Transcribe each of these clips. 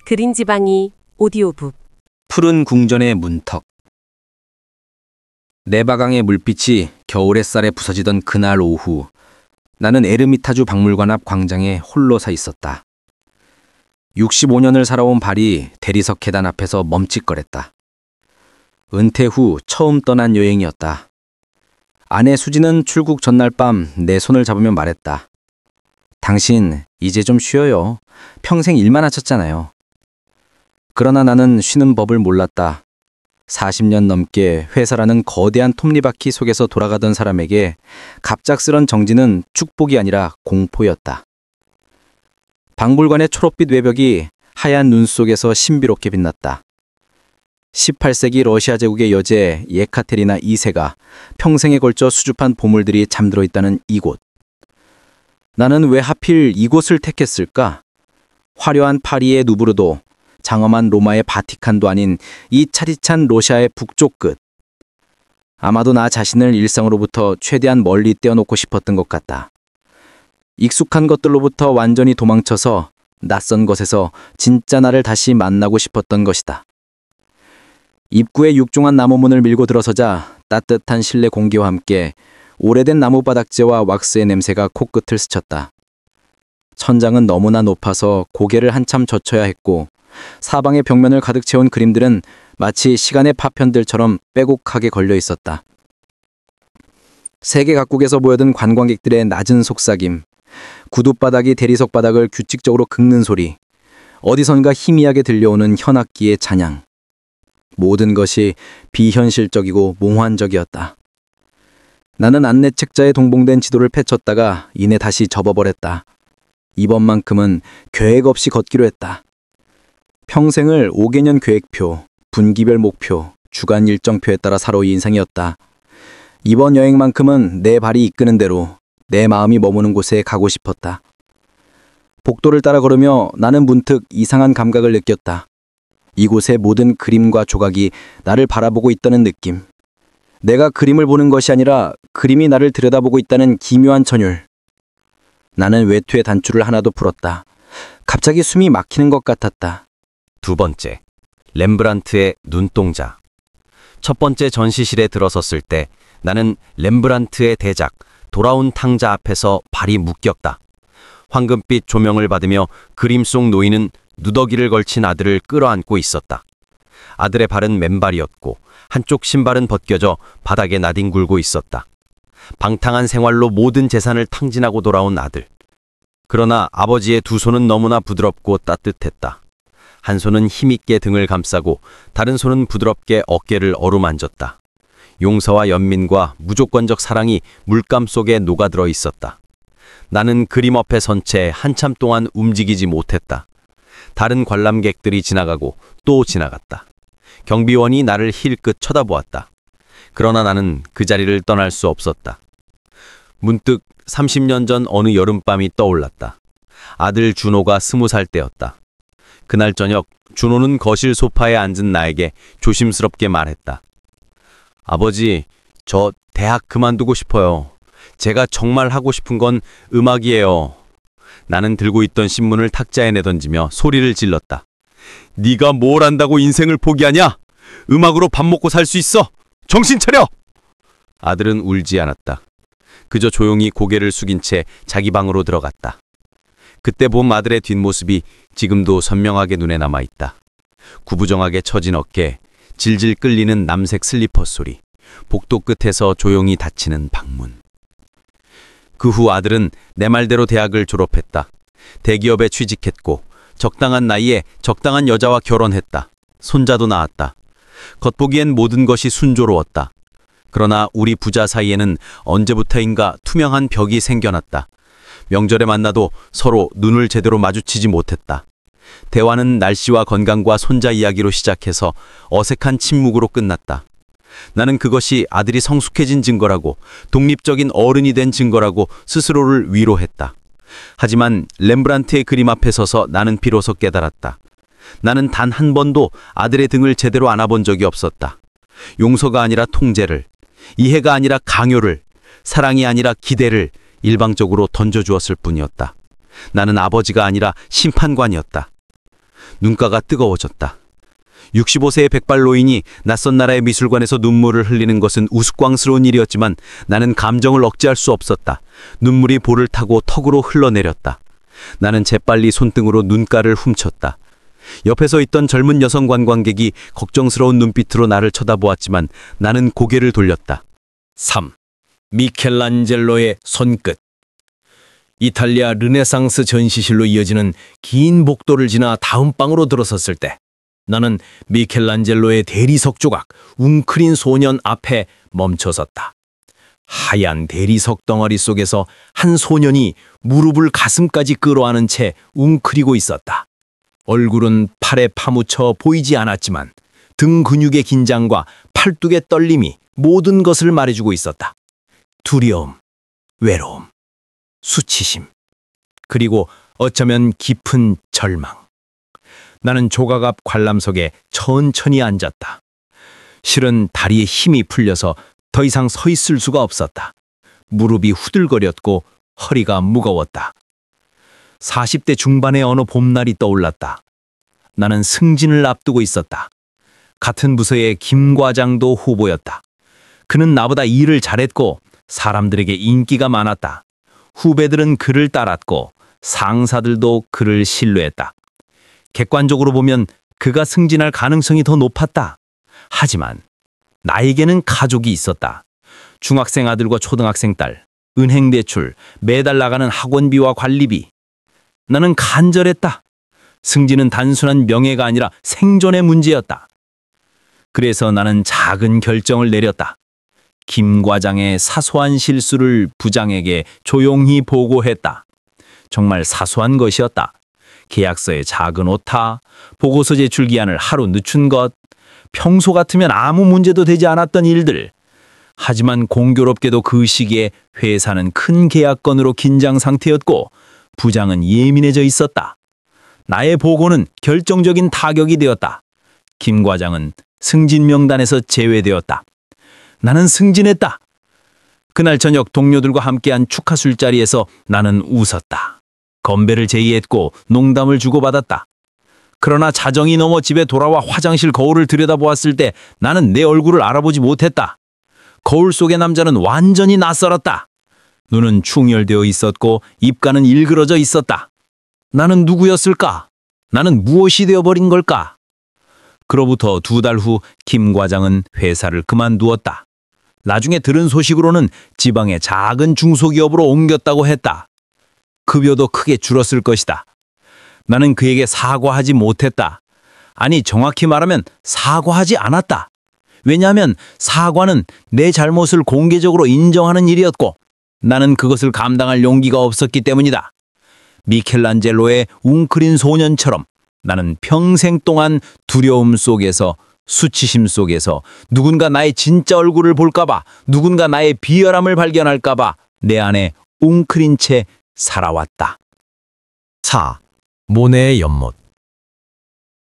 그린 지방이 오디오북. 푸른 궁전의 문턱. 네바강의 물빛이 겨울 햇살에 부서지던 그날 오후, 나는 에르미타주 박물관 앞 광장에 홀로 서 있었다. 65년을 살아온 발이 대리석 계단 앞에서 멈칫거렸다. 은퇴 후 처음 떠난 여행이었다. 아내 수지는 출국 전날 밤 내 손을 잡으며 말했다. 당신 이제 좀 쉬어요. 평생 일만 하셨잖아요. 그러나 나는 쉬는 법을 몰랐다. 40년 넘게 회사라는 거대한 톱니바퀴 속에서 돌아가던 사람에게 갑작스런 정지는 축복이 아니라 공포였다. 박물관의 초록빛 외벽이 하얀 눈 속에서 신비롭게 빛났다. 18세기 러시아 제국의 여제 예카테리나 2세가 평생에 걸쳐 수줍한 보물들이 잠들어 있다는 이곳. 나는 왜 하필 이곳을 택했을까? 화려한 파리의 누브르도, 장엄한 로마의 바티칸도 아닌 이 차디찬 러시아의 북쪽 끝. 아마도 나 자신을 일상으로부터 최대한 멀리 떼어놓고 싶었던 것 같다. 익숙한 것들로부터 완전히 도망쳐서 낯선 것에서 진짜 나를 다시 만나고 싶었던 것이다. 입구에 육중한 나무문을 밀고 들어서자 따뜻한 실내 공기와 함께 오래된 나무 바닥재와 왁스의 냄새가 코끝을 스쳤다. 천장은 너무나 높아서 고개를 한참 젖혀야 했고 사방의 벽면을 가득 채운 그림들은 마치 시간의 파편들처럼 빼곡하게 걸려 있었다. 세계 각국에서 모여든 관광객들의 낮은 속삭임, 구둣바닥이 대리석 바닥을 규칙적으로 긁는 소리, 어디선가 희미하게 들려오는 현악기의 찬양. 모든 것이 비현실적이고 몽환적이었다. 나는 안내책자에 동봉된 지도를 펼쳤다가 이내 다시 접어버렸다. 이번만큼은 계획 없이 걷기로 했다. 평생을 5개년 계획표, 분기별 목표, 주간 일정표에 따라 살아온 인생이었다. 이번 여행만큼은 내 발이 이끄는 대로 내 마음이 머무는 곳에 가고 싶었다. 복도를 따라 걸으며 나는 문득 이상한 감각을 느꼈다. 이곳의 모든 그림과 조각이 나를 바라보고 있다는 느낌. 내가 그림을 보는 것이 아니라 그림이 나를 들여다보고 있다는 기묘한 전율. 나는 외투의 단추를 하나도 풀었다. 갑자기 숨이 막히는 것 같았다. 두 번째, 렘브란트의 눈동자. 첫 번째 전시실에 들어섰을 때 나는 렘브란트의 대작, 돌아온 탕자 앞에서 발이 묶였다. 황금빛 조명을 받으며 그림 속 노인은 누더기를 걸친 아들을 끌어안고 있었다. 아들의 발은 맨발이었고 한쪽 신발은 벗겨져 바닥에 나뒹굴고 있었다. 방탕한 생활로 모든 재산을 탕진하고 돌아온 아들. 그러나 아버지의 두 손은 너무나 부드럽고 따뜻했다. 한 손은 힘있게 등을 감싸고 다른 손은 부드럽게 어깨를 어루만졌다. 용서와 연민과 무조건적 사랑이 물감 속에 녹아들어 있었다. 나는 그림 앞에 선 채 한참 동안 움직이지 못했다. 다른 관람객들이 지나가고 또 지나갔다. 경비원이 나를 힐끗 쳐다보았다. 그러나 나는 그 자리를 떠날 수 없었다. 문득 30년 전 어느 여름밤이 떠올랐다. 아들 준호가 20살 때였다. 그날 저녁 준호는 거실 소파에 앉은 나에게 조심스럽게 말했다. 아버지, 저 대학 그만두고 싶어요. 제가 정말 하고 싶은 건 음악이에요. 나는 들고 있던 신문을 탁자에 내던지며 소리를 질렀다. 네가 뭘 안다고 인생을 포기하냐? 음악으로 밥 먹고 살 수 있어. 정신 차려! 아들은 울지 않았다. 그저 조용히 고개를 숙인 채 자기 방으로 들어갔다. 그때 본 아들의 뒷모습이 지금도 선명하게 눈에 남아있다. 구부정하게 처진 어깨, 질질 끌리는 남색 슬리퍼 소리, 복도 끝에서 조용히 닫히는 방문. 그 후 아들은 내 말대로 대학을 졸업했다. 대기업에 취직했고 적당한 나이에 적당한 여자와 결혼했다. 손자도 낳았다. 겉보기엔 모든 것이 순조로웠다. 그러나 우리 부자 사이에는 언제부터인가 투명한 벽이 생겨났다. 명절에 만나도 서로 눈을 제대로 마주치지 못했다. 대화는 날씨와 건강과 손자 이야기로 시작해서 어색한 침묵으로 끝났다. 나는 그것이 아들이 성숙해진 증거라고, 독립적인 어른이 된 증거라고 스스로를 위로했다. 하지만 렘브란트의 그림 앞에 서서 나는 비로소 깨달았다. 나는 단 한 번도 아들의 등을 제대로 안아본 적이 없었다. 용서가 아니라 통제를, 이해가 아니라 강요를, 사랑이 아니라 기대를 일방적으로 던져주었을 뿐이었다. 나는 아버지가 아니라 심판관이었다. 눈가가 뜨거워졌다. 65세의 백발 노인이 낯선 나라의 미술관에서 눈물을 흘리는 것은 우스꽝스러운 일이었지만 나는 감정을 억제할 수 없었다. 눈물이 볼을 타고 턱으로 흘러내렸다. 나는 재빨리 손등으로 눈가를 훔쳤다. 옆에 서 있던 젊은 여성 관광객이 걱정스러운 눈빛으로 나를 쳐다보았지만 나는 고개를 돌렸다. 3. 미켈란젤로의 손끝. 이탈리아 르네상스 전시실로 이어지는 긴 복도를 지나 다음 방으로 들어섰을 때 나는 미켈란젤로의 대리석 조각 웅크린 소년 앞에 멈춰섰다. 하얀 대리석 덩어리 속에서 한 소년이 무릎을 가슴까지 끌어안은 채 웅크리고 있었다. 얼굴은 팔에 파묻혀 보이지 않았지만 등 근육의 긴장과 팔뚝의 떨림이 모든 것을 말해주고 있었다. 두려움, 외로움, 수치심, 그리고 어쩌면 깊은 절망. 나는 조각 앞 관람석에 천천히 앉았다. 실은 다리에 힘이 풀려서 더 이상 서 있을 수가 없었다. 무릎이 후들거렸고 허리가 무거웠다. 40대 중반의 어느 봄날이 떠올랐다. 나는 승진을 앞두고 있었다. 같은 부서의 김 과장도 후보였다. 그는 나보다 일을 잘했고 사람들에게 인기가 많았다. 후배들은 그를 따랐고 상사들도 그를 신뢰했다. 객관적으로 보면 그가 승진할 가능성이 더 높았다. 하지만 나에게는 가족이 있었다. 중학생 아들과 초등학생 딸, 은행 대출, 매달 나가는 학원비와 관리비. 나는 간절했다. 승진은 단순한 명예가 아니라 생존의 문제였다. 그래서 나는 작은 결정을 내렸다. 김 과장의 사소한 실수를 부장에게 조용히 보고했다. 정말 사소한 것이었다. 계약서의 작은 오타, 보고서 제출 기한을 하루 늦춘 것, 평소 같으면 아무 문제도 되지 않았던 일들. 하지만 공교롭게도 그 시기에 회사는 큰 계약건으로 긴장 상태였고 부장은 예민해져 있었다. 나의 보고는 결정적인 타격이 되었다. 김 과장은 승진 명단에서 제외되었다. 나는 승진했다. 그날 저녁 동료들과 함께한 축하 술자리에서 나는 웃었다. 건배를 제의했고 농담을 주고받았다. 그러나 자정이 넘어 집에 돌아와 화장실 거울을 들여다보았을 때 나는 내 얼굴을 알아보지 못했다. 거울 속의 남자는 완전히 낯설었다. 눈은 충혈되어 있었고 입가는 일그러져 있었다. 나는 누구였을까? 나는 무엇이 되어버린 걸까? 그로부터 2달 후 김 과장은 회사를 그만두었다. 나중에 들은 소식으로는 지방의 작은 중소기업으로 옮겼다고 했다. 급여도 크게 줄었을 것이다. 나는 그에게 사과하지 못했다. 아니, 정확히 말하면 사과하지 않았다. 왜냐하면 사과는 내 잘못을 공개적으로 인정하는 일이었고 나는 그것을 감당할 용기가 없었기 때문이다. 미켈란젤로의 웅크린 소년처럼 나는 평생 동안 두려움 속에서, 수치심 속에서, 누군가 나의 진짜 얼굴을 볼까봐, 누군가 나의 비열함을 발견할까봐 내 안에 웅크린 채 살아왔다. 4. 모네의 연못.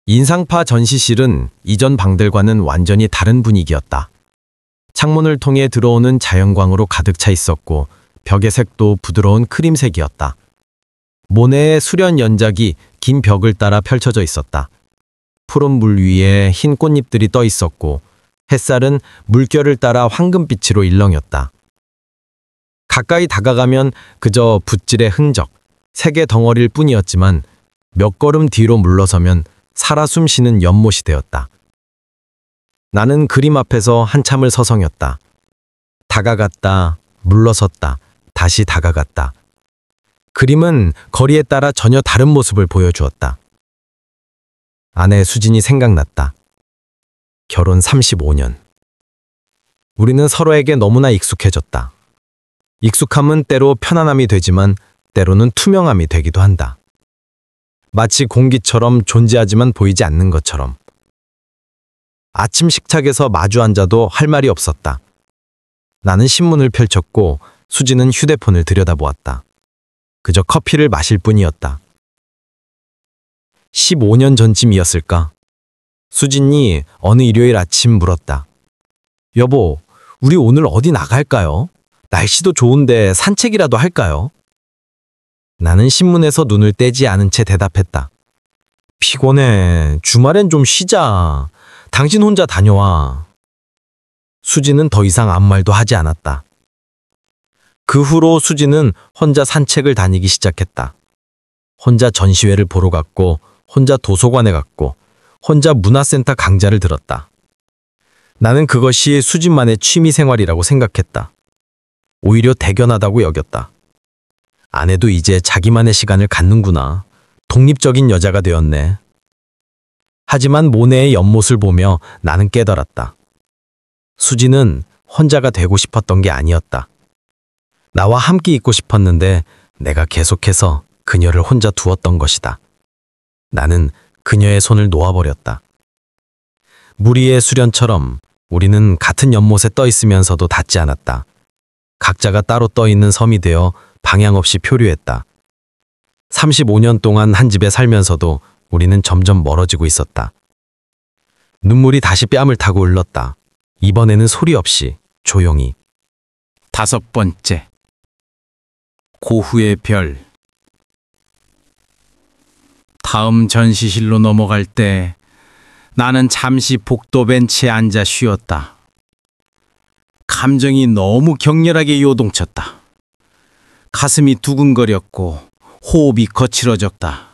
인상파 전시실은 이전 방들과는 완전히 다른 분위기였다. 창문을 통해 들어오는 자연광으로 가득 차 있었고 벽의 색도 부드러운 크림색이었다. 모네의 수련 연작이 긴 벽을 따라 펼쳐져 있었다. 푸른 물 위에 흰 꽃잎들이 떠 있었고 햇살은 물결을 따라 황금빛으로 일렁였다. 가까이 다가가면 그저 붓질의 흔적, 색의 덩어리일 뿐이었지만 몇 걸음 뒤로 물러서면 살아 숨쉬는 연못이 되었다. 나는 그림 앞에서 한참을 서성였다. 다가갔다, 물러섰다, 다시 다가갔다. 그림은 거리에 따라 전혀 다른 모습을 보여주었다. 아내 수진이 생각났다. 결혼 35년. 우리는 서로에게 너무나 익숙해졌다. 익숙함은 때로 편안함이 되지만 때로는 투명함이 되기도 한다. 마치 공기처럼 존재하지만 보이지 않는 것처럼. 아침 식탁에서 마주 앉아도 할 말이 없었다. 나는 신문을 펼쳤고 수지는 휴대폰을 들여다보았다. 그저 커피를 마실 뿐이었다. 15년 전쯤이었을까? 수진이 어느 일요일 아침 물었다. 여보, 우리 오늘 어디 나갈까요? 날씨도 좋은데 산책이라도 할까요? 나는 신문에서 눈을 떼지 않은 채 대답했다. 피곤해. 주말엔 좀 쉬자. 당신 혼자 다녀와. 수지는 더 이상 아무 말도 하지 않았다. 그 후로 수지는 혼자 산책을 다니기 시작했다. 혼자 전시회를 보러 갔고, 혼자 도서관에 갔고, 혼자 문화센터 강좌를 들었다. 나는 그것이 수지만의 취미 생활이라고 생각했다. 오히려 대견하다고 여겼다. 아내도 이제 자기만의 시간을 갖는구나. 독립적인 여자가 되었네. 하지만 모네의 연못을 보며 나는 깨달았다. 수지는 혼자가 되고 싶었던 게 아니었다. 나와 함께 있고 싶었는데 내가 계속해서 그녀를 혼자 두었던 것이다. 나는 그녀의 손을 놓아버렸다. 무리의 수련처럼 우리는 같은 연못에 떠 있으면서도 닿지 않았다. 각자가 따로 떠 있는 섬이 되어 방향 없이 표류했다. 35년 동안 한 집에 살면서도 우리는 점점 멀어지고 있었다. 눈물이 다시 뺨을 타고 흘렀다. 이번에는 소리 없이 조용히. 5번째. 고후의 별. 다음 전시실로 넘어갈 때 나는 잠시 복도 벤치에 앉아 쉬었다. 감정이 너무 격렬하게 요동쳤다. 가슴이 두근거렸고 호흡이 거칠어졌다.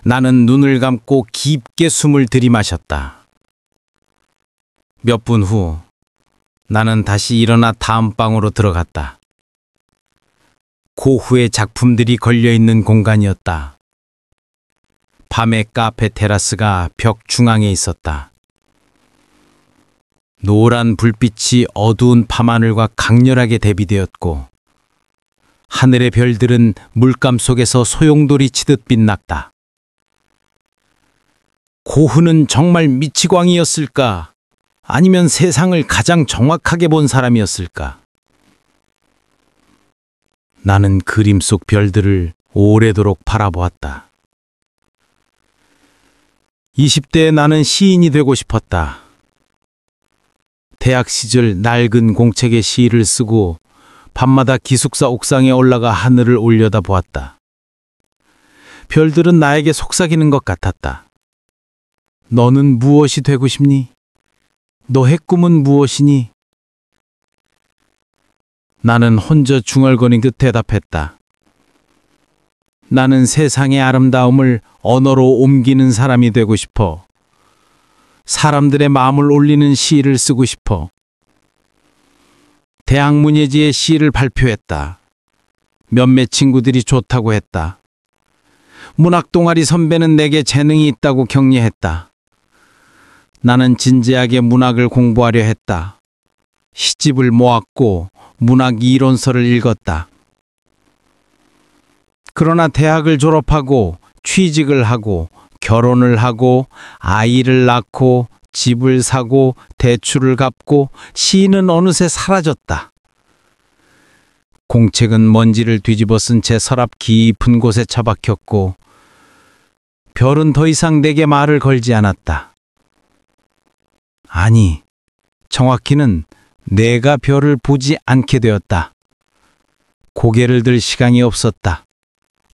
나는 눈을 감고 깊게 숨을 들이마셨다. 몇 분 후 나는 다시 일어나 다음 방으로 들어갔다. 고흐의 작품들이 걸려있는 공간이었다. 밤의 카페 테라스가 벽 중앙에 있었다. 노란 불빛이 어두운 밤하늘과 강렬하게 대비되었고 하늘의 별들은 물감 속에서 소용돌이 치듯 빛났다. 고흐는 정말 미치광이였을까? 아니면 세상을 가장 정확하게 본 사람이었을까? 나는 그림 속 별들을 오래도록 바라보았다. 20대에 나는 시인이 되고 싶었다. 대학 시절 낡은 공책에 시를 쓰고 밤마다 기숙사 옥상에 올라가 하늘을 올려다보았다. 별들은 나에게 속삭이는 것 같았다. 너는 무엇이 되고 싶니? 너의 꿈은 무엇이니? 나는 혼자 중얼거린 듯 대답했다. 나는 세상의 아름다움을 언어로 옮기는 사람이 되고 싶어. 사람들의 마음을 울리는 시를 쓰고 싶어. 대학 문예지에 시를 발표했다. 몇몇 친구들이 좋다고 했다. 문학 동아리 선배는 내게 재능이 있다고 격려했다. 나는 진지하게 문학을 공부하려 했다. 시집을 모았고 문학 이론서를 읽었다. 그러나 대학을 졸업하고 취직을 하고 결혼을 하고 아이를 낳고 집을 사고 대출을 갚고 시인은 어느새 사라졌다. 공책은 먼지를 뒤집어 쓴 채 서랍 깊은 곳에 처박혔고 별은 더 이상 내게 말을 걸지 않았다. 아니, 정확히는 내가 별을 보지 않게 되었다. 고개를 들 시간이 없었다.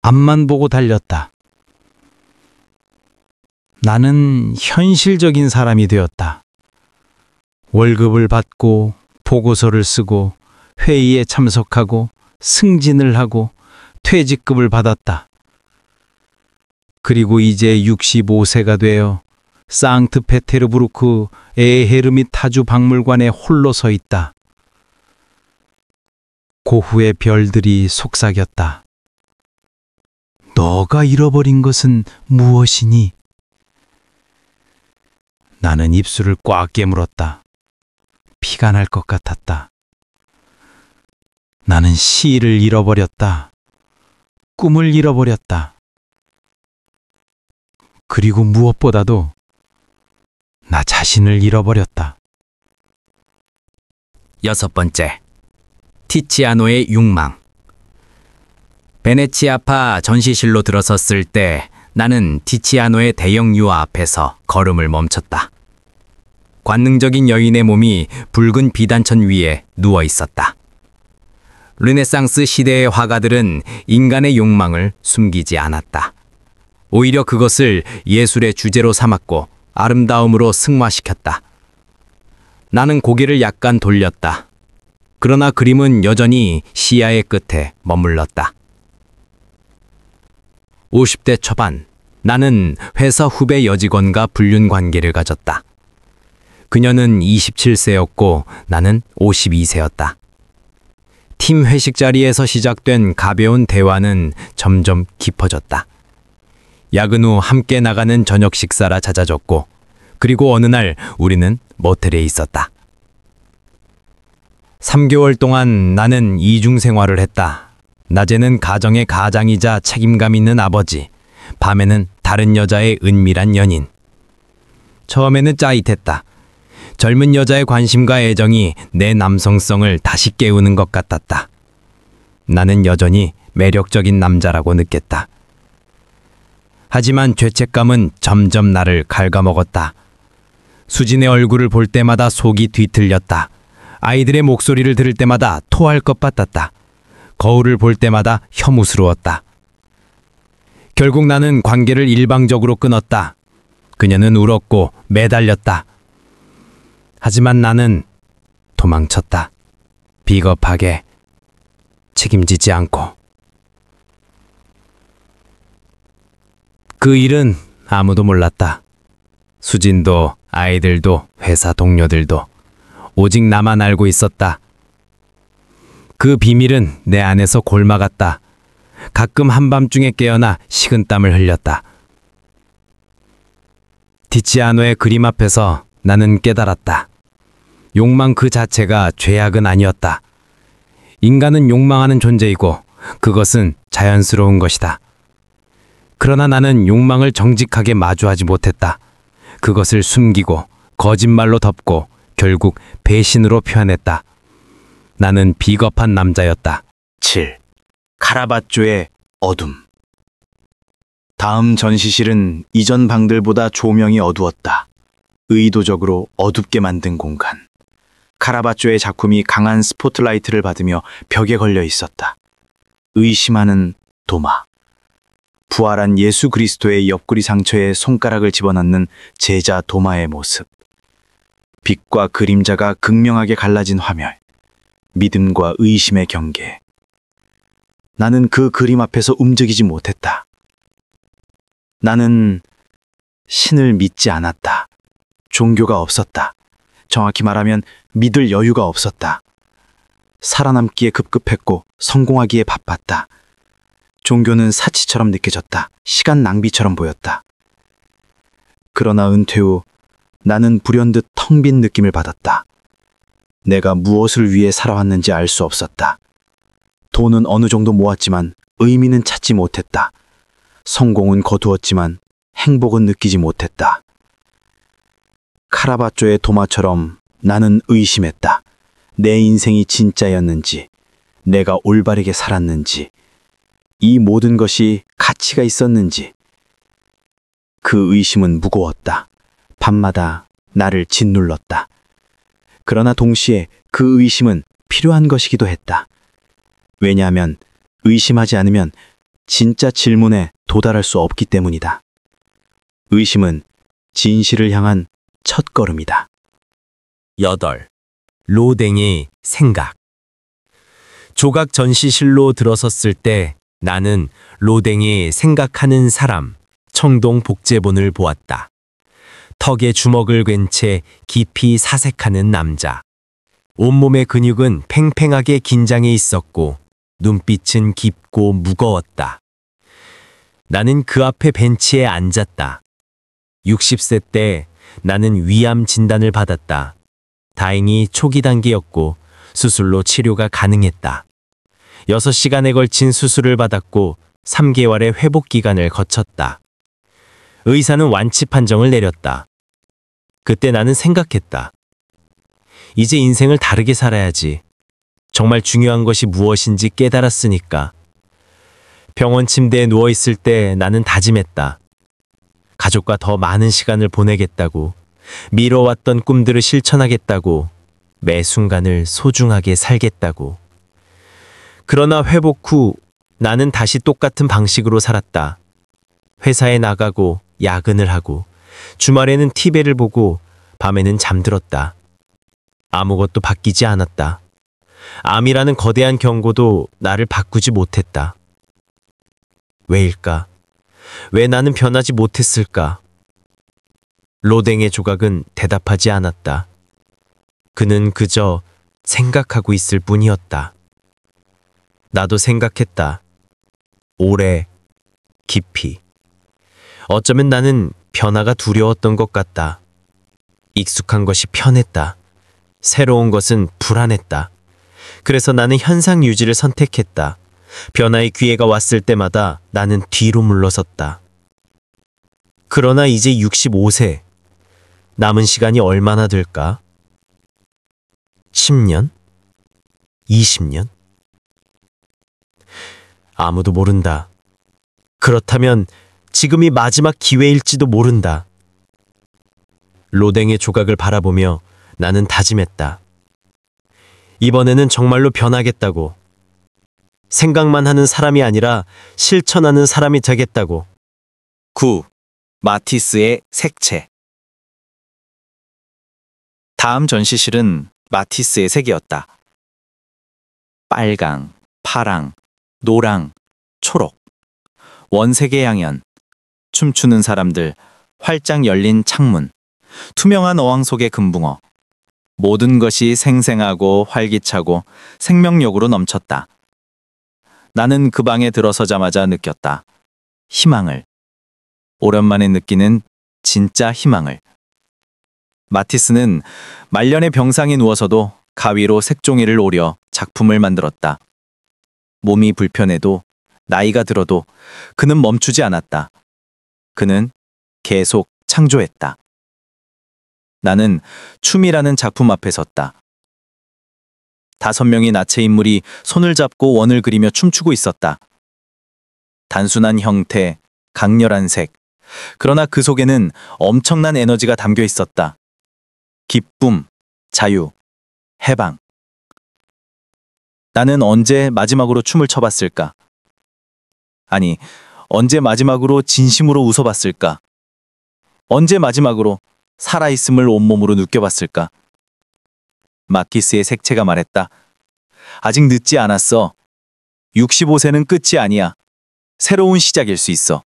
앞만 보고 달렸다. 나는 현실적인 사람이 되었다. 월급을 받고 보고서를 쓰고 회의에 참석하고 승진을 하고 퇴직금을 받았다. 그리고 이제 65세가 되어 상트페테르부르크 에헤르미타주 박물관에 홀로 서 있다. 고흐의 별들이 속삭였다. 너가 잃어버린 것은 무엇이니? 나는 입술을 꽉 깨물었다. 피가 날 것 같았다. 나는 시를 잃어버렸다. 꿈을 잃어버렸다. 그리고 무엇보다도 나 자신을 잃어버렸다. 6번째. 티치아노의 욕망. 베네치아파 전시실로 들어섰을 때 나는 티치아노의 대형 유화 앞에서 걸음을 멈췄다. 관능적인 여인의 몸이 붉은 비단천 위에 누워 있었다. 르네상스 시대의 화가들은 인간의 욕망을 숨기지 않았다. 오히려 그것을 예술의 주제로 삼았고 아름다움으로 승화시켰다. 나는 고개를 약간 돌렸다. 그러나 그림은 여전히 시야의 끝에 머물렀다. 50대 초반, 나는 회사 후배 여직원과 불륜 관계를 가졌다. 그녀는 27세였고 나는 52세였다. 팀 회식 자리에서 시작된 가벼운 대화는 점점 깊어졌다. 야근 후 함께 나가는 저녁 식사라 잦아졌고, 그리고 어느 날 우리는 모텔에 있었다. 3개월 동안 나는 이중 생활을 했다. 낮에는 가정의 가장이자 책임감 있는 아버지, 밤에는 다른 여자의 은밀한 연인. 처음에는 짜릿했다. 젊은 여자의 관심과 애정이 내 남성성을 다시 깨우는 것 같았다. 나는 여전히 매력적인 남자라고 느꼈다. 하지만 죄책감은 점점 나를 갉아먹었다. 수진의 얼굴을 볼 때마다 속이 뒤틀렸다. 아이들의 목소리를 들을 때마다 토할 것 같았다. 거울을 볼 때마다 혐오스러웠다. 결국 나는 관계를 일방적으로 끊었다. 그녀는 울었고 매달렸다. 하지만 나는 도망쳤다. 비겁하게, 책임지지 않고. 그 일은 아무도 몰랐다. 수진도, 아이들도, 회사 동료들도. 오직 나만 알고 있었다. 그 비밀은 내 안에서 골마갔다. 가끔 한밤중에 깨어나 식은땀을 흘렸다. 티치아노의 그림 앞에서 나는 깨달았다. 욕망 그 자체가 죄악은 아니었다. 인간은 욕망하는 존재이고 그것은 자연스러운 것이다. 그러나 나는 욕망을 정직하게 마주하지 못했다. 그것을 숨기고 거짓말로 덮고 결국 배신으로 표현했다. 나는 비겁한 남자였다. 7. 카라바조의 어둠. 다음 전시실은 이전 방들보다 조명이 어두웠다. 의도적으로 어둡게 만든 공간. 카라바조의 작품이 강한 스포트라이트를 받으며 벽에 걸려 있었다. 의심하는 도마. 부활한 예수 그리스도의 옆구리 상처에 손가락을 집어넣는 제자 도마의 모습. 빛과 그림자가 극명하게 갈라진 화면. 믿음과 의심의 경계. 나는 그 그림 앞에서 움직이지 못했다. 나는 신을 믿지 않았다. 종교가 없었다. 정확히 말하면 믿을 여유가 없었다. 살아남기에 급급했고 성공하기에 바빴다. 종교는 사치처럼 느껴졌다. 시간 낭비처럼 보였다. 그러나 은퇴 후 나는 불현듯 텅 빈 느낌을 받았다. 내가 무엇을 위해 살아왔는지 알 수 없었다. 돈은 어느 정도 모았지만 의미는 찾지 못했다. 성공은 거두었지만 행복은 느끼지 못했다. 카라바조의 도마처럼 나는 의심했다. 내 인생이 진짜였는지, 내가 올바르게 살았는지, 이 모든 것이 가치가 있었는지. 그 의심은 무거웠다. 밤마다 나를 짓눌렀다. 그러나 동시에 그 의심은 필요한 것이기도 했다. 왜냐하면 의심하지 않으면 진짜 질문에 도달할 수 없기 때문이다. 의심은 진실을 향한 첫걸음이다. 8. 로댕의 생각. 조각 전시실로 들어섰을 때 나는 로댕이 생각하는 사람, 청동 복제본을 보았다. 턱에 주먹을 괸 채 깊이 사색하는 남자. 온몸의 근육은 팽팽하게 긴장해 있었고 눈빛은 깊고 무거웠다. 나는 그 앞에 벤치에 앉았다. 60세 때 나는 위암 진단을 받았다. 다행히 초기 단계였고 수술로 치료가 가능했다. 6시간에 걸친 수술을 받았고 3개월의 회복 기간을 거쳤다. 의사는 완치 판정을 내렸다. 그때 나는 생각했다. 이제 인생을 다르게 살아야지. 정말 중요한 것이 무엇인지 깨달았으니까. 병원 침대에 누워있을 때 나는 다짐했다. 가족과 더 많은 시간을 보내겠다고, 미뤄왔던 꿈들을 실천하겠다고, 매 순간을 소중하게 살겠다고. 그러나 회복 후 나는 다시 똑같은 방식으로 살았다. 회사에 나가고 야근을 하고 주말에는 TV를 보고 밤에는 잠들었다. 아무것도 바뀌지 않았다. 암이라는 거대한 경고도 나를 바꾸지 못했다. 왜일까? 왜 나는 변하지 못했을까? 로댕의 조각은 대답하지 않았다. 그는 그저 생각하고 있을 뿐이었다. 나도 생각했다. 오래, 깊이. 어쩌면 나는 변화가 두려웠던 것 같다. 익숙한 것이 편했다. 새로운 것은 불안했다. 그래서 나는 현상 유지를 선택했다. 변화의 기회가 왔을 때마다 나는 뒤로 물러섰다. 그러나 이제 65세. 남은 시간이 얼마나 될까? 10년? 20년? 아무도 모른다. 그렇다면 지금이 마지막 기회일지도 모른다. 로댕의 조각을 바라보며 나는 다짐했다. 이번에는 정말로 변하겠다고. 생각만 하는 사람이 아니라 실천하는 사람이 되겠다고. 9. 마티스의 색채. 다음 전시실은 마티스의 색이었다. 빨강, 파랑, 노랑, 초록, 원색의 양연, 춤추는 사람들, 활짝 열린 창문, 투명한 어항 속의 금붕어. 모든 것이 생생하고 활기차고 생명력으로 넘쳤다. 나는 그 방에 들어서자마자 느꼈다. 희망을. 오랜만에 느끼는 진짜 희망을. 마티스는 말년의 병상에 누워서도 가위로 색종이를 오려 작품을 만들었다. 몸이 불편해도 나이가 들어도 그는 멈추지 않았다. 그는 계속 창조했다. 나는 춤이라는 작품 앞에 섰다. 5명의 나체 인물이 손을 잡고 원을 그리며 춤추고 있었다. 단순한 형태, 강렬한 색. 그러나 그 속에는 엄청난 에너지가 담겨 있었다. 기쁨, 자유, 해방. 나는 언제 마지막으로 춤을 춰봤을까? 아니, 언제 마지막으로 진심으로 웃어봤을까? 언제 마지막으로 살아있음을 온몸으로 느껴봤을까? 마티스의 색채가 말했다. 아직 늦지 않았어. 65세는 끝이 아니야. 새로운 시작일 수 있어.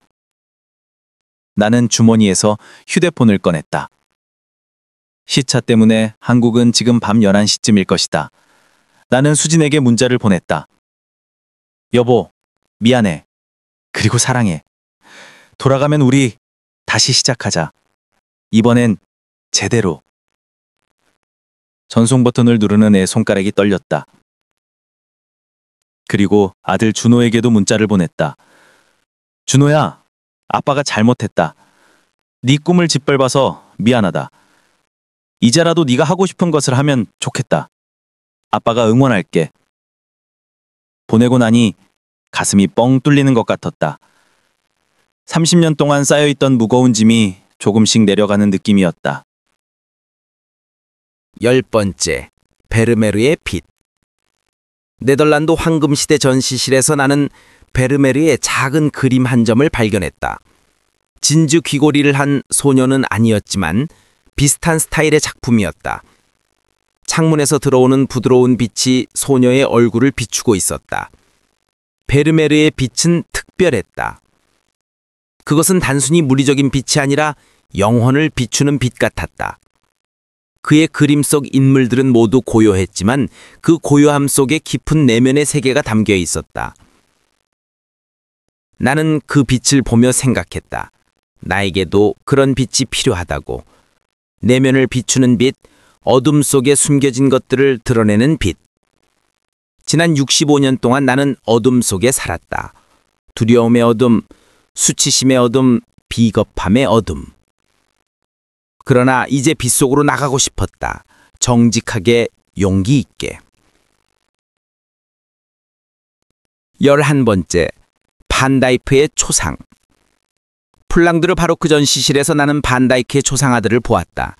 나는 주머니에서 휴대폰을 꺼냈다. 시차 때문에 한국은 지금 밤 11시쯤일 것이다. 나는 수진에게 문자를 보냈다. 여보, 미안해. 그리고 사랑해. 돌아가면 우리 다시 시작하자. 이번엔 제대로. 전송 버튼을 누르는 애 손가락이 떨렸다. 그리고 아들 준호에게도 문자를 보냈다. 준호야, 아빠가 잘못했다. 네 꿈을 짓밟아서 미안하다. 이제라도 네가 하고 싶은 것을 하면 좋겠다. 아빠가 응원할게. 보내고 나니 가슴이 뻥 뚫리는 것 같았다. 30년 동안 쌓여있던 무거운 짐이 조금씩 내려가는 느낌이었다. 10번째, 베르메르의 빛. 네덜란드 황금시대 전시실에서 나는 베르메르의 작은 그림 한 점을 발견했다. 진주 귀고리를 한 소녀는 아니었지만 비슷한 스타일의 작품이었다. 창문에서 들어오는 부드러운 빛이 소녀의 얼굴을 비추고 있었다. 베르메르의 빛은 특별했다. 그것은 단순히 물리적인 빛이 아니라 영혼을 비추는 빛 같았다. 그의 그림 속 인물들은 모두 고요했지만 그 고요함 속에 깊은 내면의 세계가 담겨 있었다. 나는 그 빛을 보며 생각했다. 나에게도 그런 빛이 필요하다고. 내면을 비추는 빛, 어둠 속에 숨겨진 것들을 드러내는 빛. 지난 65년 동안 나는 어둠 속에 살았다. 두려움의 어둠, 수치심의 어둠, 비겁함의 어둠. 그러나 이제 빛 속으로 나가고 싶었다. 정직하게, 용기 있게. 11번째, 반다이크의 초상. 플랑드르 바로크 전시실에서 나는 반다이크의 초상화들을 보았다.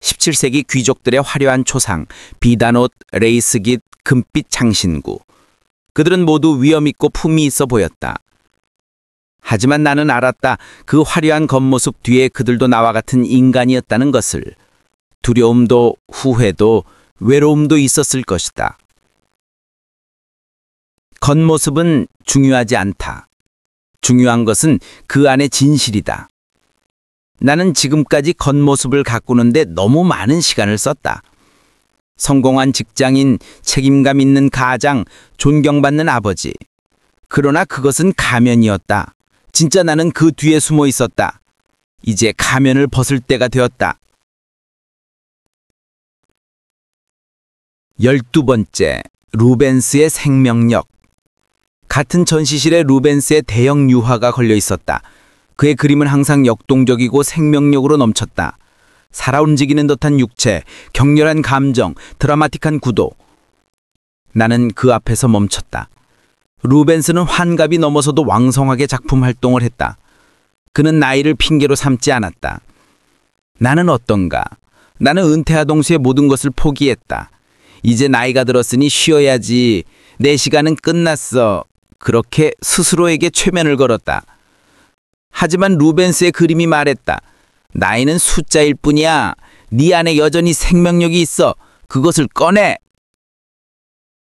17세기 귀족들의 화려한 초상, 비단옷, 레이스깃, 금빛 장신구. 그들은 모두 위엄 있고 품위 있어 보였다. 하지만 나는 알았다. 그 화려한 겉모습 뒤에 그들도 나와 같은 인간이었다는 것을. 두려움도 후회도 외로움도 있었을 것이다. 겉모습은 중요하지 않다. 중요한 것은 그 안의 진실이다. 나는 지금까지 겉모습을 가꾸는데 너무 많은 시간을 썼다. 성공한 직장인, 책임감 있는 가장, 존경받는 아버지. 그러나 그것은 가면이었다. 진짜 나는 그 뒤에 숨어 있었다. 이제 가면을 벗을 때가 되었다. 12번째, 루벤스의 생명력. 같은 전시실에 루벤스의 대형 유화가 걸려 있었다. 그의 그림은 항상 역동적이고 생명력으로 넘쳤다. 살아 움직이는 듯한 육체, 격렬한 감정, 드라마틱한 구도. 나는 그 앞에서 멈췄다. 루벤스는 환갑이 넘어서도 왕성하게 작품 활동을 했다. 그는 나이를 핑계로 삼지 않았다. 나는 어떤가? 나는 은퇴하 동시에 모든 것을 포기했다. 이제 나이가 들었으니 쉬어야지. 내 시간은 끝났어. 그렇게 스스로에게 최면을 걸었다. 하지만 루벤스의 그림이 말했다. 나이는 숫자일 뿐이야. 네 안에 여전히 생명력이 있어. 그것을 꺼내.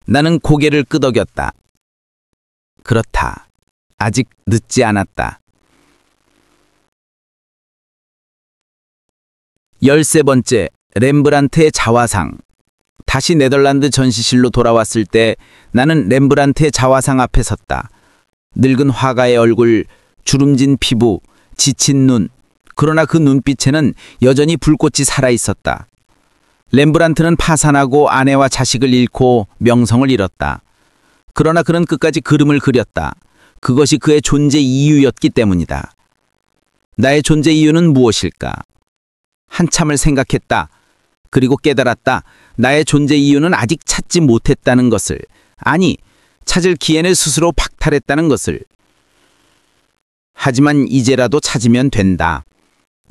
나는 고개를 끄덕였다. 그렇다. 아직 늦지 않았다. 13번째, 렘브란트의 자화상. 다시 네덜란드 전시실로 돌아왔을 때 나는 렘브란트의 자화상 앞에 섰다. 늙은 화가의 얼굴, 주름진 피부, 지친 눈. 그러나 그 눈빛에는 여전히 불꽃이 살아있었다. 렘브란트는 파산하고 아내와 자식을 잃고 명성을 잃었다. 그러나 그는 끝까지 그림을 그렸다. 그것이 그의 존재 이유였기 때문이다. 나의 존재 이유는 무엇일까? 한참을 생각했다. 그리고 깨달았다. 나의 존재 이유는 아직 찾지 못했다는 것을. 아니, 찾을 기회를 스스로 박탈했다는 것을. 하지만 이제라도 찾으면 된다.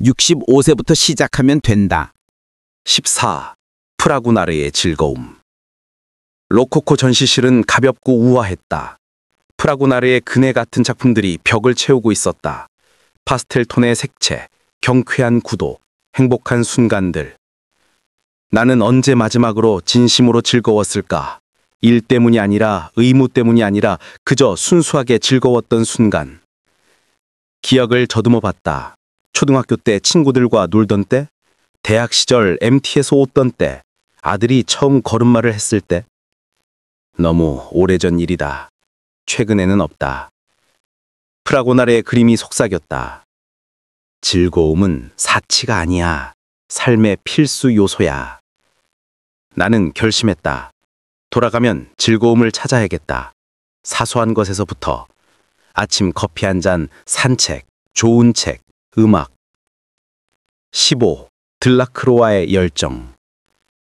65세부터 시작하면 된다. 14. 프라구나르의 즐거움. 로코코 전시실은 가볍고 우아했다. 프라구나르의 그네 같은 작품들이 벽을 채우고 있었다. 파스텔 톤의 색채, 경쾌한 구도, 행복한 순간들. 나는 언제 마지막으로 진심으로 즐거웠을까? 일 때문이 아니라, 의무 때문이 아니라 그저 순수하게 즐거웠던 순간. 기억을 더듬어 봤다. 초등학교 때 친구들과 놀던 때, 대학 시절 MT에서 웃던 때, 아들이 처음 걸음마를 했을 때. 너무 오래전 일이다. 최근에는 없다. 프라고나르의 그림이 속삭였다. 즐거움은 사치가 아니야. 삶의 필수 요소야. 나는 결심했다. 돌아가면 즐거움을 찾아야겠다. 사소한 것에서부터. 아침 커피 한 잔, 산책, 좋은 책, 음악. 15. 들라크로와의 열정.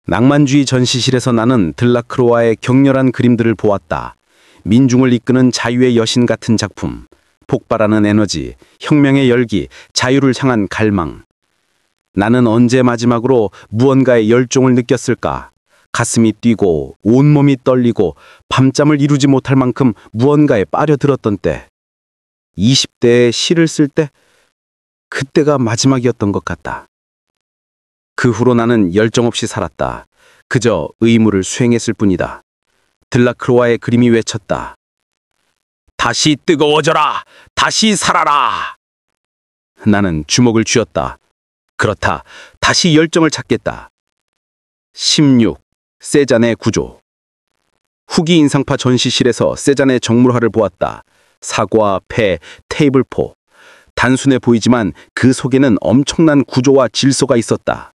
낭만주의 전시실에서 나는 들라크로와의 격렬한 그림들을 보았다. 민중을 이끄는 자유의 여신 같은 작품, 폭발하는 에너지, 혁명의 열기, 자유를 향한 갈망. 나는 언제 마지막으로 무언가의 열정을 느꼈을까? 가슴이 뛰고 온몸이 떨리고 밤잠을 이루지 못할 만큼 무언가에 빠려들었던 때. 20대에 시를 쓸 때, 그때가 마지막이었던 것 같다. 그 후로 나는 열정 없이 살았다. 그저 의무를 수행했을 뿐이다. 들라크로와의 그림이 외쳤다. 다시 뜨거워져라! 다시 살아라! 나는 주먹을 쥐었다. 그렇다. 다시 열정을 찾겠다. 16. 세잔의 구조. 후기 인상파 전시실에서 세잔의 정물화를 보았다. 사과, 폐, 테이블포. 단순해 보이지만 그 속에는 엄청난 구조와 질서가 있었다.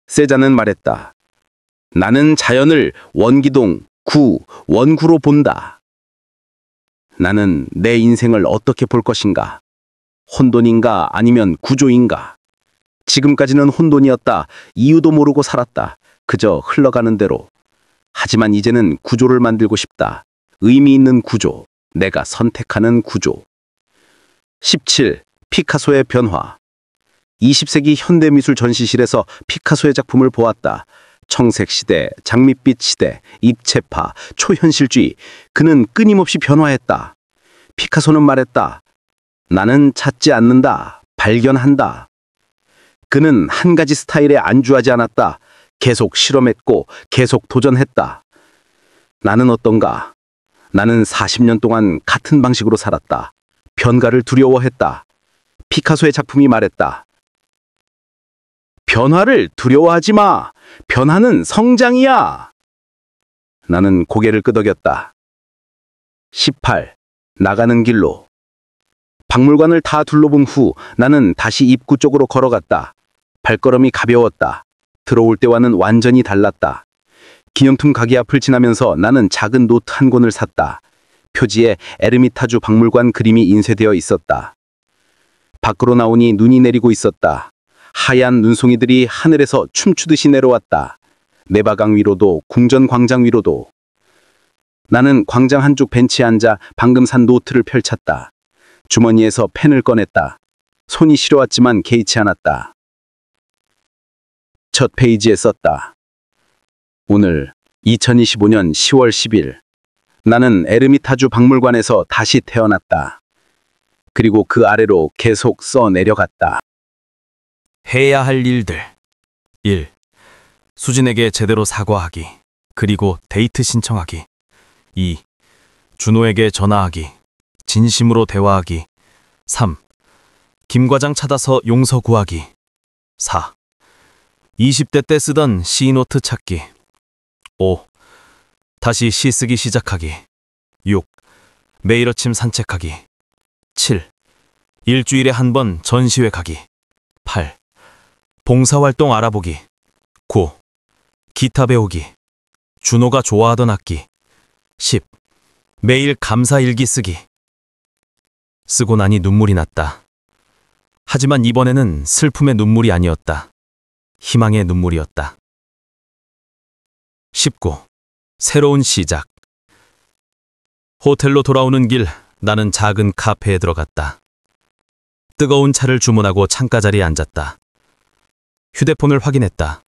세잔은 말했다. 나는 자연을 원기동, 원구로 본다. 나는 내 인생을 어떻게 볼 것인가? 혼돈인가 아니면 구조인가? 지금까지는 혼돈이었다. 이유도 모르고 살았다. 그저 흘러가는 대로. 하지만 이제는 구조를 만들고 싶다. 의미 있는 구조. 내가 선택하는 구조. 17. 피카소의 변화. 20세기 현대미술 전시실에서 피카소의 작품을 보았다. 청색시대, 장밋빛 시대, 입체파, 초현실주의. 그는 끊임없이 변화했다. 피카소는 말했다. 나는 찾지 않는다. 발견한다. 그는 한 가지 스타일에 안주하지 않았다. 계속 실험했고 계속 도전했다. 나는 어떤가? 나는 40년 동안 같은 방식으로 살았다. 변화를 두려워했다. 피카소의 작품이 말했다. 변화를 두려워하지 마. 변화는 성장이야. 나는 고개를 끄덕였다. 18. 나가는 길로. 박물관을 다 둘러본 후 나는 다시 입구 쪽으로 걸어갔다. 발걸음이 가벼웠다. 들어올 때와는 완전히 달랐다. 기념품 가게 앞을 지나면서 나는 작은 노트 한 권을 샀다. 표지에 에르미타주 박물관 그림이 인쇄되어 있었다. 밖으로 나오니 눈이 내리고 있었다. 하얀 눈송이들이 하늘에서 춤추듯이 내려왔다. 내바강 위로도 궁전 광장 위로도. 나는 광장 한쪽 벤치에 앉아 방금 산 노트를 펼쳤다. 주머니에서 펜을 꺼냈다. 손이 시려웠지만 개의치 않았다. 첫 페이지에 썼다. 오늘 2025년 10월 10일 나는 에르미타주 박물관에서 다시 태어났다. 그리고 그 아래로 계속 써 내려갔다. 해야 할 일들. 1. 수진에게 제대로 사과하기. 그리고 데이트 신청하기. 2. 준호에게 전화하기. 진심으로 대화하기. 3. 김 과장 찾아서 용서 구하기. 4. 20대 때 쓰던 C노트 찾기. 5. 다시 시 쓰기 시작하기. 6. 매일 아침 산책하기. 7. 일주일에 한 번 전시회 가기. 8. 봉사활동 알아보기. 9. 기타 배우기. 준호가 좋아하던 악기. 10. 매일 감사일기 쓰기. 쓰고 나니 눈물이 났다. 하지만 이번에는 슬픔의 눈물이 아니었다. 희망의 눈물이었다. 19. 새로운 시작. 호텔로 돌아오는 길, 나는 작은 카페에 들어갔다. 뜨거운 차를 주문하고 창가 자리에 앉았다. 휴대폰을 확인했다.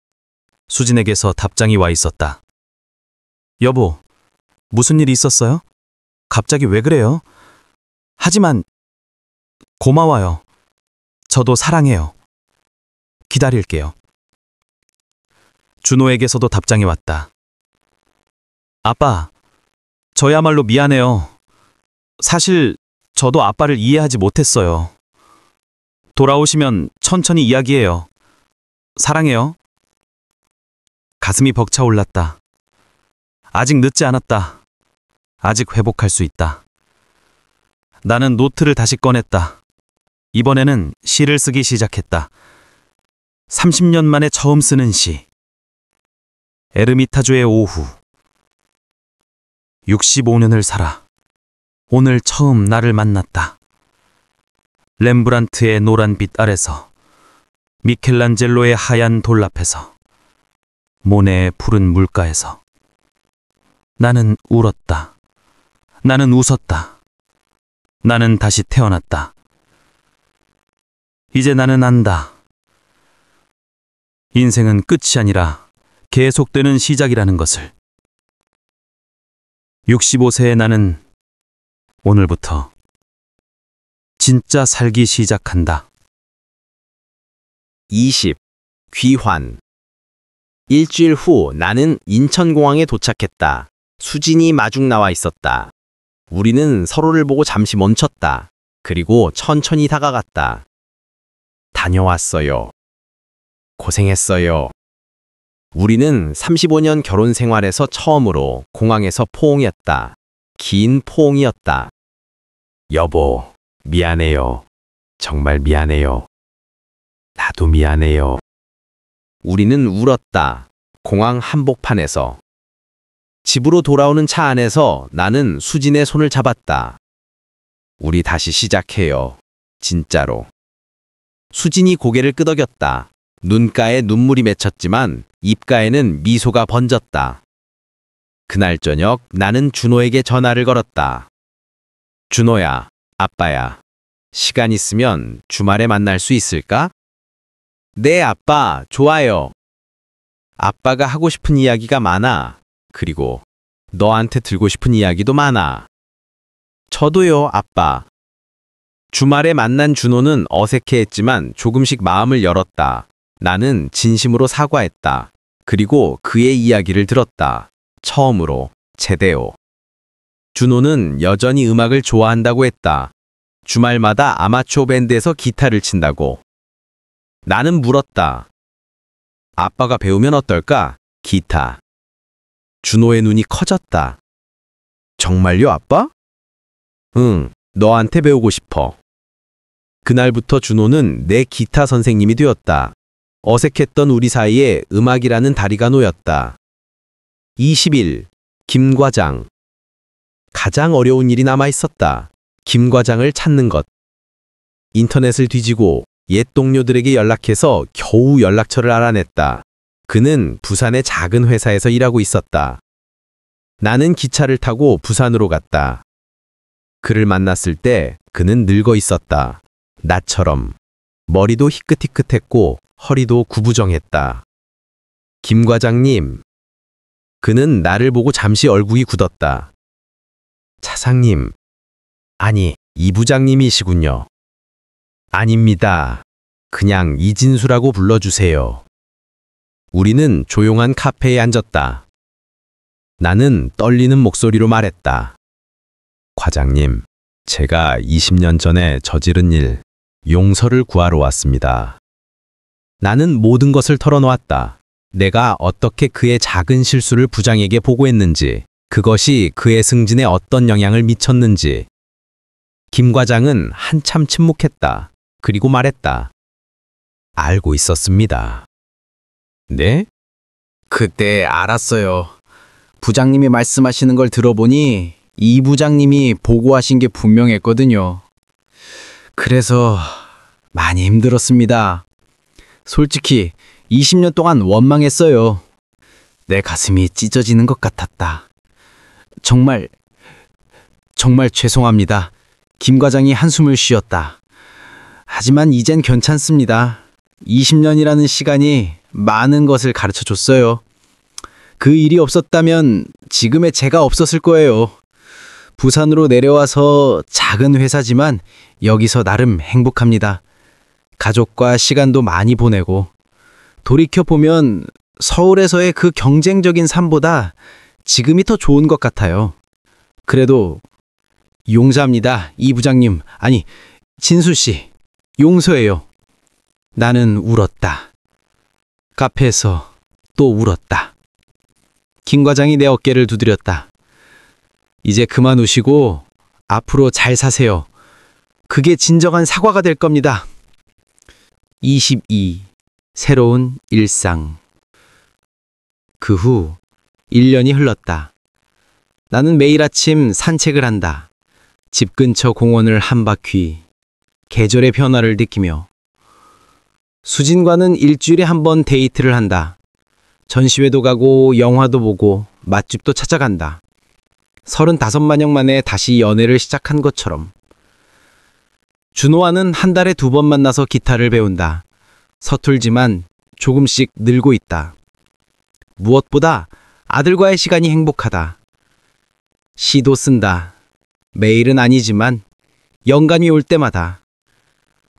수진에게서 답장이 와 있었다. 여보, 무슨 일 있었어요? 갑자기 왜 그래요? 하지만 고마워요. 저도 사랑해요. 기다릴게요. 준호에게서도 답장이 왔다. 아빠, 저야말로 미안해요. 사실 저도 아빠를 이해하지 못했어요. 돌아오시면 천천히 이야기해요. 사랑해요. 가슴이 벅차올랐다. 아직 늦지 않았다. 아직 회복할 수 있다. 나는 노트를 다시 꺼냈다. 이번에는 시를 쓰기 시작했다. 30년 만에 처음 쓰는 시. 에르미타주의 오후. 65년을 살아. 오늘 처음 나를 만났다. 렘브란트의 노란 빛 아래서, 미켈란젤로의 하얀 돌 앞에서, 모네의 푸른 물가에서. 나는 울었다. 나는 웃었다. 나는 다시 태어났다. 이제 나는 안다. 인생은 끝이 아니라 계속되는 시작이라는 것을. 65세의 나는 오늘부터 진짜 살기 시작한다. 20. 귀환. 일주일 후 나는 인천공항에 도착했다. 수진이 마중 나와 있었다. 우리는 서로를 보고 잠시 멈췄다. 그리고 천천히 다가갔다. 다녀왔어요. 고생했어요. 우리는 35년 결혼 생활에서 처음으로 공항에서 포옹이었다. 긴 포옹이었다. 여보, 미안해요. 정말 미안해요. 나도 미안해요. 우리는 울었다. 공항 한복판에서. 집으로 돌아오는 차 안에서 나는 수진의 손을 잡았다. 우리 다시 시작해요. 진짜로. 수진이 고개를 끄덕였다. 눈가에 눈물이 맺혔지만 입가에는 미소가 번졌다. 그날 저녁 나는 준호에게 전화를 걸었다. 준호야, 아빠야. 시간 있으면 주말에 만날 수 있을까? 네, 아빠, 좋아요. 아빠가 하고 싶은 이야기가 많아. 그리고 너한테 들고 싶은 이야기도 많아. 저도요, 아빠. 주말에 만난 준호는 어색해했지만 조금씩 마음을 열었다. 나는 진심으로 사과했다. 그리고 그의 이야기를 들었다. 처음으로 제대로. 준호는 여전히 음악을 좋아한다고 했다. 주말마다 아마추어 밴드에서 기타를 친다고. 나는 물었다. 아빠가 배우면 어떨까? 기타. 준호의 눈이 커졌다. 정말요, 아빠? 응, 너한테 배우고 싶어. 그날부터 준호는 내 기타 선생님이 되었다. 어색했던 우리 사이에 음악이라는 다리가 놓였다. 20일, 김 과장. 가장 어려운 일이 남아 있었다. 김 과장을 찾는 것. 인터넷을 뒤지고 옛 동료들에게 연락해서 겨우 연락처를 알아냈다. 그는 부산의 작은 회사에서 일하고 있었다. 나는 기차를 타고 부산으로 갔다. 그를 만났을 때 그는 늙어 있었다. 나처럼. 머리도 희끗희끗했고 허리도 구부정했다. 김 과장님. 그는 나를 보고 잠시 얼굴이 굳었다. 차장님. 아니, 이 부장님이시군요. 아닙니다. 그냥 이진수라고 불러주세요. 우리는 조용한 카페에 앉았다. 나는 떨리는 목소리로 말했다. 과장님, 제가 20년 전에 저지른 일, 용서를 구하러 왔습니다. 나는 모든 것을 털어놓았다. 내가 어떻게 그의 작은 실수를 부장에게 보고했는지, 그것이 그의 승진에 어떤 영향을 미쳤는지. 김 과장은 한참 침묵했다. 그리고 말했다. 알고 있었습니다. 네? 그때 알았어요. 부장님이 말씀하시는 걸 들어보니 이 부장님이 보고하신 게 분명했거든요. 그래서 많이 힘들었습니다. 솔직히 20년 동안 원망했어요. 내 가슴이 찢어지는 것 같았다. 정말 죄송합니다. 김 과장이 한숨을 쉬었다. 하지만 이젠 괜찮습니다. 20년이라는 시간이 많은 것을 가르쳐 줬어요. 그 일이 없었다면 지금의 제가 없었을 거예요. 부산으로 내려와서 작은 회사지만 여기서 나름 행복합니다. 가족과 시간도 많이 보내고 돌이켜보면 서울에서의 그 경쟁적인 삶보다 지금이 더 좋은 것 같아요. 그래도 용서합니다, 이 부장님. 아니, 진수 씨. 용서해요. 나는 울었다. 카페에서 또 울었다. 김 과장이 내 어깨를 두드렸다. 이제 그만 우시고 앞으로 잘 사세요. 그게 진정한 사과가 될 겁니다. 22. 새로운 일상. 그 후 1년이 흘렀다. 나는 매일 아침 산책을 한다. 집 근처 공원을 한 바퀴. 계절의 변화를 느끼며. 수진과는 일주일에 한 번 데이트를 한다. 전시회도 가고 영화도 보고 맛집도 찾아간다. 35만년 만에 다시 연애를 시작한 것처럼. 준호와는 한 달에 2번 만나서 기타를 배운다. 서툴지만 조금씩 늘고 있다. 무엇보다 아들과의 시간이 행복하다. 시도 쓴다. 매일은 아니지만 영감이 올 때마다.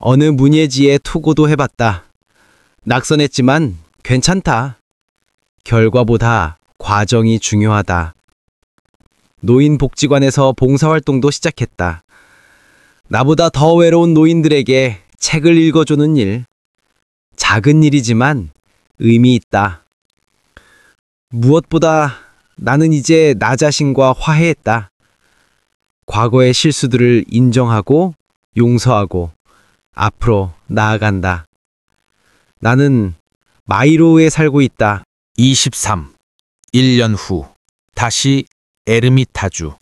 어느 문예지에 투고도 해봤다. 낙선했지만 괜찮다. 결과보다 과정이 중요하다. 노인복지관에서 봉사활동도 시작했다. 나보다 더 외로운 노인들에게 책을 읽어주는 일. 작은 일이지만 의미 있다. 무엇보다 나는 이제 나 자신과 화해했다. 과거의 실수들을 인정하고 용서하고 앞으로 나아간다. 나는 마이로우에 살고 있다. 23. 1년 후. 다시 에르미타주.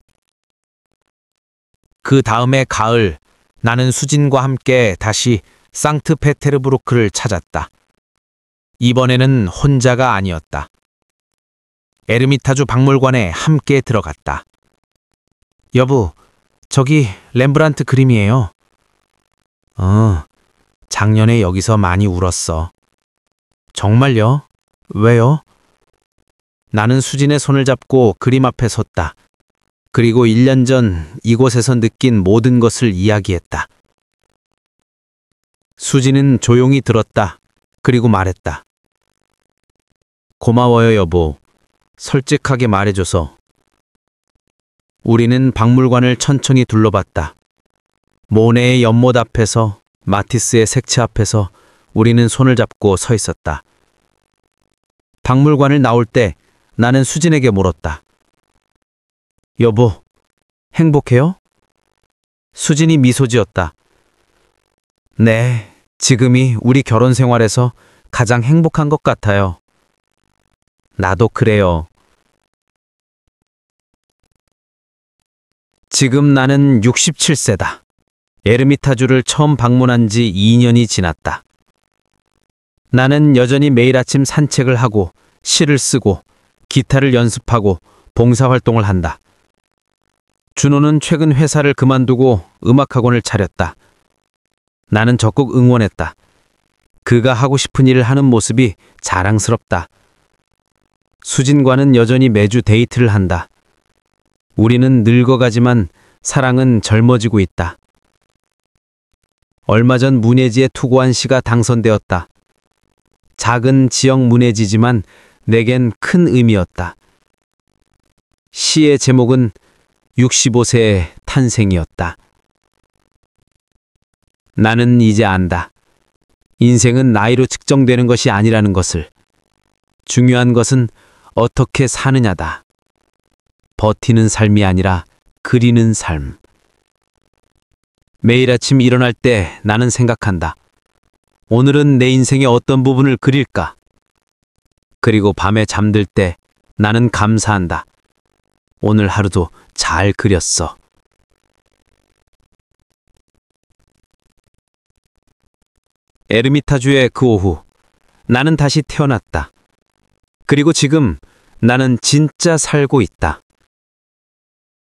그 다음에 가을, 나는 수진과 함께 다시 상트페테르부르크를 찾았다. 이번에는 혼자가 아니었다. 에르미타주 박물관에 함께 들어갔다. 여보, 저기 렘브란트 그림이에요. 작년에 여기서 많이 울었어. 정말요? 왜요? 나는 수진의 손을 잡고 그림 앞에 섰다. 그리고 1년 전 이곳에서 느낀 모든 것을 이야기했다. 수지는 조용히 들었다. 그리고 말했다. 고마워요, 여보. 솔직하게 말해줘서. 우리는 박물관을 천천히 둘러봤다. 모네의 연못 앞에서, 마티스의 색채 앞에서 우리는 손을 잡고 서 있었다. 박물관을 나올 때 나는 수진에게 물었다. 여보, 행복해요? 수진이 미소 지었다. 네, 지금이 우리 결혼 생활에서 가장 행복한 것 같아요. 나도 그래요. 지금 나는 67세다. 에르미타주를 처음 방문한 지 2년이 지났다. 나는 여전히 매일 아침 산책을 하고 시를 쓰고 기타를 연습하고 봉사활동을 한다. 준호는 최근 회사를 그만두고 음악학원을 차렸다. 나는 적극 응원했다. 그가 하고 싶은 일을 하는 모습이 자랑스럽다. 수진과는 여전히 매주 데이트를 한다. 우리는 늙어가지만 사랑은 젊어지고 있다. 얼마 전 문예지에 투고한 시가 당선되었다. 작은 지역 문예지지만 내겐 큰 의미였다. 시의 제목은 65세의 탄생이었다. 나는 이제 안다. 인생은 나이로 측정되는 것이 아니라는 것을. 중요한 것은 어떻게 사느냐다. 버티는 삶이 아니라 그리는 삶. 매일 아침 일어날 때 나는 생각한다. 오늘은 내 인생의 어떤 부분을 그릴까? 그리고 밤에 잠들 때 나는 감사한다. 오늘 하루도 잘 그렸어. 에르미타주의 그 오후, 나는 다시 태어났다. 그리고 지금 나는 진짜 살고 있다.